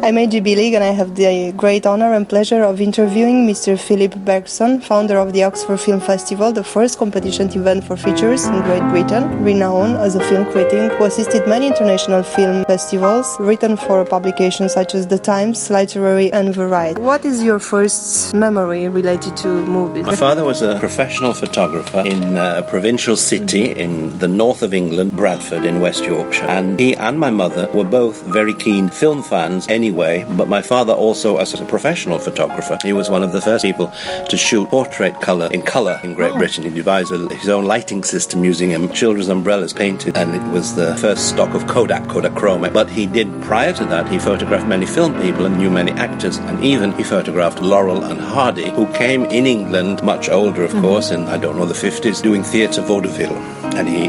I'm AG Billig and I have the great honor and pleasure of interviewing Mr. Phillip Bergson, founder of the Oxford Film Festival, the first competition event for features in Great Britain, renowned as a film critic who assisted many international film festivals, written for publications such as The Times, Literary and Variety. What is your first memory related to movies? My father was a professional photographer in a provincial city in the north of England, Bradford in West Yorkshire, and he and my mother were both very keen film fans anyway, but my father also as a professional photographer. He was one of the first people to shoot portrait colour in Great Britain. He devised his own lighting system using children's umbrellas painted, and it was the first stock of Kodachrome. But he did, prior to that, he photographed many film people and knew many actors, and even he photographed Laurel and Hardy, who came in England, much older of course, in, I don't know, the 50s, doing theatre vaudeville, and he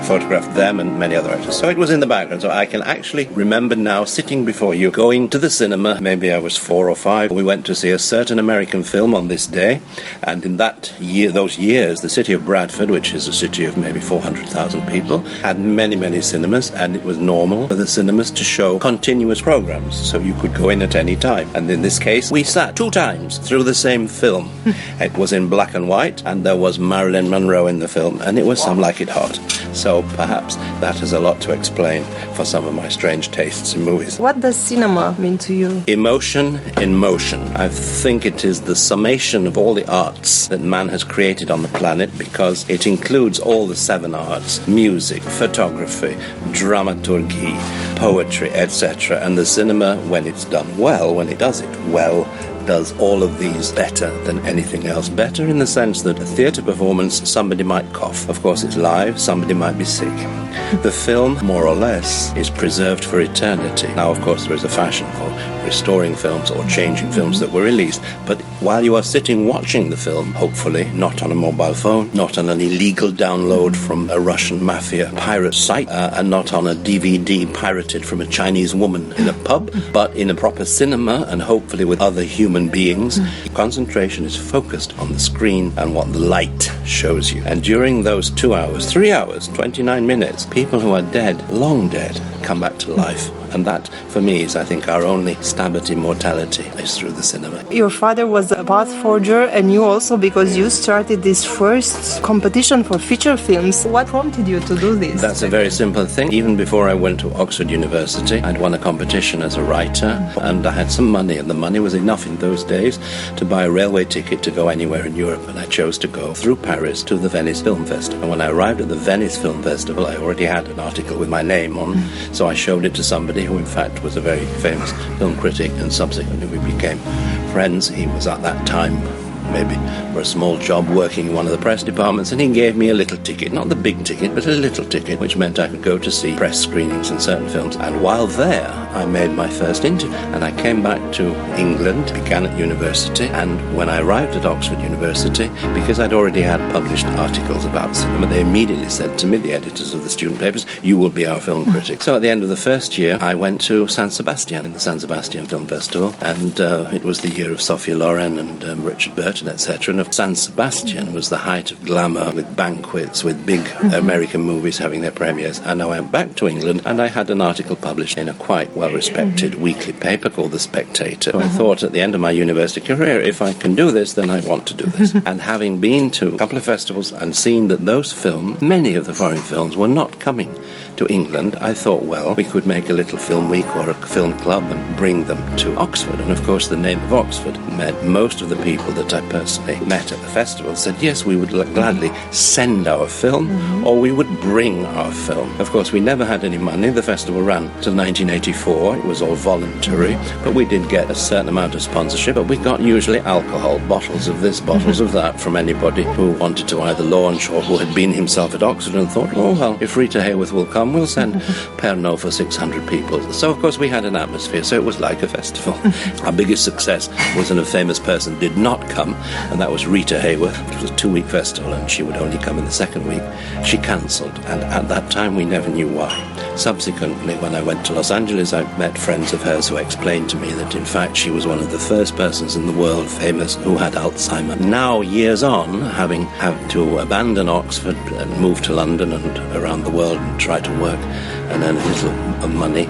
photographed them and many other actors. So it was in the background, so I can actually remember now sitting before you, going to the cinema. Maybe I was 4 or 5. We went to see a certain American film on this day, and in that year, those years, the city of Bradford, which is a city of maybe 400,000 people, had many, many cinemas, and it was normal for the cinemas to show continuous programs, so you could go in at any time. And in this case, we sat 2 times through the same film. It was in black and white, and there was Marilyn Monroe in the film, and it was Some Like It Hot. So perhaps that has a lot to explain for some of my strange tastes in movies. What does cinema mean to you? Emotion in motion. I think it is the summation of all the arts that man has created on the planet, because it includes all the 7 arts: music, photography, dramaturgy, poetry, etc. And the cinema, when it's done well, when it does it well, does all of these better than anything else. Better in the sense that a theatre performance, somebody might cough. Of course, it's live, somebody might be sick. The film, more or less, is preserved for eternity. Now, of course, there is a fashion for restoring films or changing films that were released, but while you are sitting watching the film, hopefully not on a mobile phone, not on an illegal download from a Russian mafia pirate site, and not on a DVD pirated from a Chinese woman in a pub, but in a proper cinema, and hopefully with other human beings, concentration is focused on the screen and what the light shows you. And during those 2 hours, 3 hours, 29 minutes, people who are dead, long dead, come back to life. And that, for me, is, I think, our only stab at immortality is through the cinema. Your father was a path forger, and you also, because you started this first competition for feature films. What prompted you to do this? That's a very simple thing. Even before I went to Oxford University, I'd won a competition as a writer, and I had some money, and the money was enough in those days to buy a railway ticket to go anywhere in Europe, and I chose to go through Paris to the Venice Film Festival. And when I arrived at the Venice Film Festival, I already had an article with my name on, so I showed it to somebody who in fact was a very famous film critic, and subsequently we became friends. He was at that time maybe for a small job working in one of the press departments, and he gave me a little ticket, not the big ticket, but a little ticket, which meant I could go to see press screenings in certain films. And while there, I made my first interview, and I came back to England, began at university, and when I arrived at Oxford University, because I'd already had published articles about cinema, they immediately said to me, the editors of the student papers, you will be our film critic. So at the end of the first year, I went to San Sebastian, in the San Sebastian Film Festival, and it was the year of Sophia Loren and Richard Burton, etc. And of San Sebastian was the height of glamour, with banquets, with big American movies having their premieres. And I went back to England, and I had an article published in a quite well-respected weekly paper called The Spectator. So I thought at the end of my university career, if I can do this, then I want to do this. And having been to a couple of festivals and seen that those films, many of the foreign films, were not coming to England, I thought, well, we could make a little film week or a film club and bring them to Oxford. And of course, the name of Oxford meant most of the people that I personally met at the festival said, yes, we would gladly send our film, or we would bring our film. Of course, we never had any money. The festival ran till 1984. It was all voluntary, but we did get a certain amount of sponsorship. But we got usually alcohol, bottles of this, bottles of that, from anybody who wanted to either launch or who had been himself at Oxford and thought, oh, well, if Rita Hayworth will come, we'll send Pernod for 600 people. So, of course, we had an atmosphere, so it was like a festival. Our biggest success was when a famous person did not come, and that was Rita Hayworth. It was a 2-week festival, and she would only come in the second week. She cancelled, and at that time we never knew why. Subsequently, when I went to Los Angeles, I met friends of hers who explained to me that, in fact, she was one of the first persons in the world famous who had Alzheimer's. Now, years on, having had to abandon Oxford and move to London and around the world and try to work and earn a little money,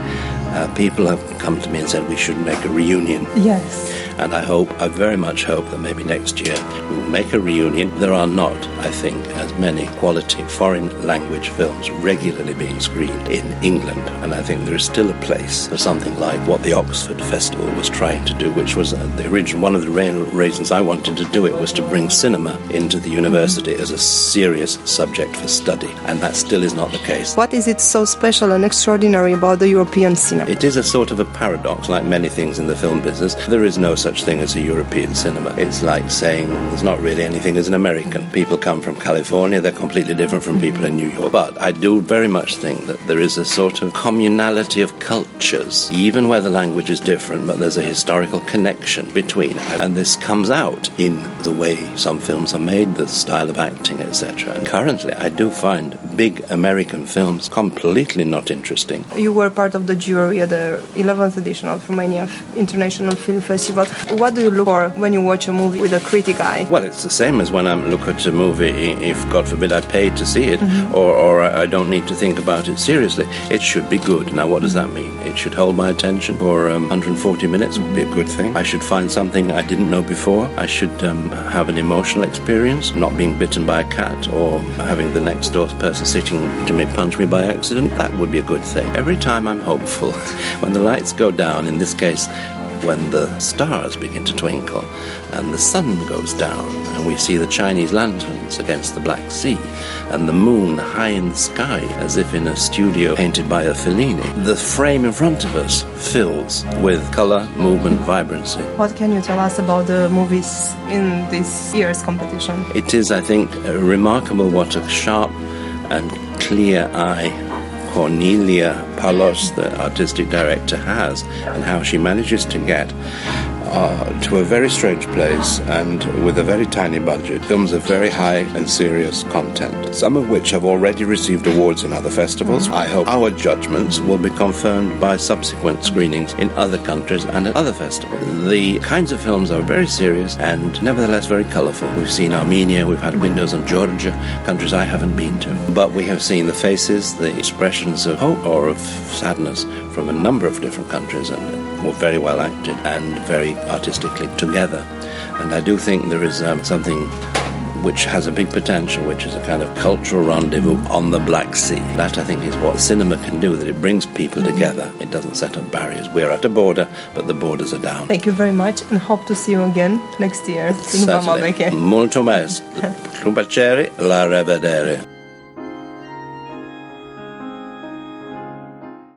People have come to me and said we should make a reunion. Yes. And I very much hope that maybe next year we will make a reunion. There are not, I think, as many quality foreign language films regularly being screened in England. And I think there is still a place for something like what the Oxford Festival was trying to do, which was the original, one of the reasons I wanted to do it was to bring cinema into the university as a serious subject for study. And that still is not the case. What is it so special and extraordinary about the European cinema? It is a sort of a paradox, like many things in the film business. There is no such thing as a European cinema. It's like saying there's not really anything as an American. People come from California, they're completely different from people in New York. But I do very much think that there is a sort of communality of cultures, even where the language is different, but there's a historical connection between. And this comes out in the way some films are made, the style of acting, etc. And currently, I do find big American films completely not interesting. You were part of the jury at the 11th edition of Romania International Film Festival. What do you look for when you watch a movie with a critic eye? Well, it's the same as when I look at a movie, if, God forbid, I paid to see it, or I don't need to think about it seriously. It should be good. Now, what does that mean? It should hold my attention for 140 minutes would be a good thing. I should find something I didn't know before. I should have an emotional experience, not being bitten by a cat or having the next door person sitting to me punch me by accident. That would be a good thing. Every time I'm hopeful, when the lights go down, in this case, when the stars begin to twinkle and the sun goes down and we see the Chinese lanterns against the Black Sea and the moon high in the sky as if in a studio painted by a Fellini, the frame in front of us fills with colour, movement, vibrancy. What can you tell us about the movies in this year's competition? It is, I think, remarkable what a sharp and clear eye Cornelia Palos, the artistic director, has, and how she manages to get to a very strange place and with a very tiny budget, films of very high and serious content, some of which have already received awards in other festivals. I hope our judgments will be confirmed by subsequent screenings in other countries and at other festivals. The kinds of films are very serious and nevertheless very colourful. We've seen Armenia, we've had windows on Georgia, countries I haven't been to. But we have seen the faces, the expressions of hope or of sadness from a number of different countries, and were very well acted and very artistically together. And I do think there is something which has a big potential, which is a kind of cultural rendezvous on the Black Sea. That, I think, is what cinema can do, that it brings people together. It doesn't set up barriers. We're at a border, but the borders are down. Thank you very much, and hope to see you again next year. Molto bene. Un piacere, la rivedere.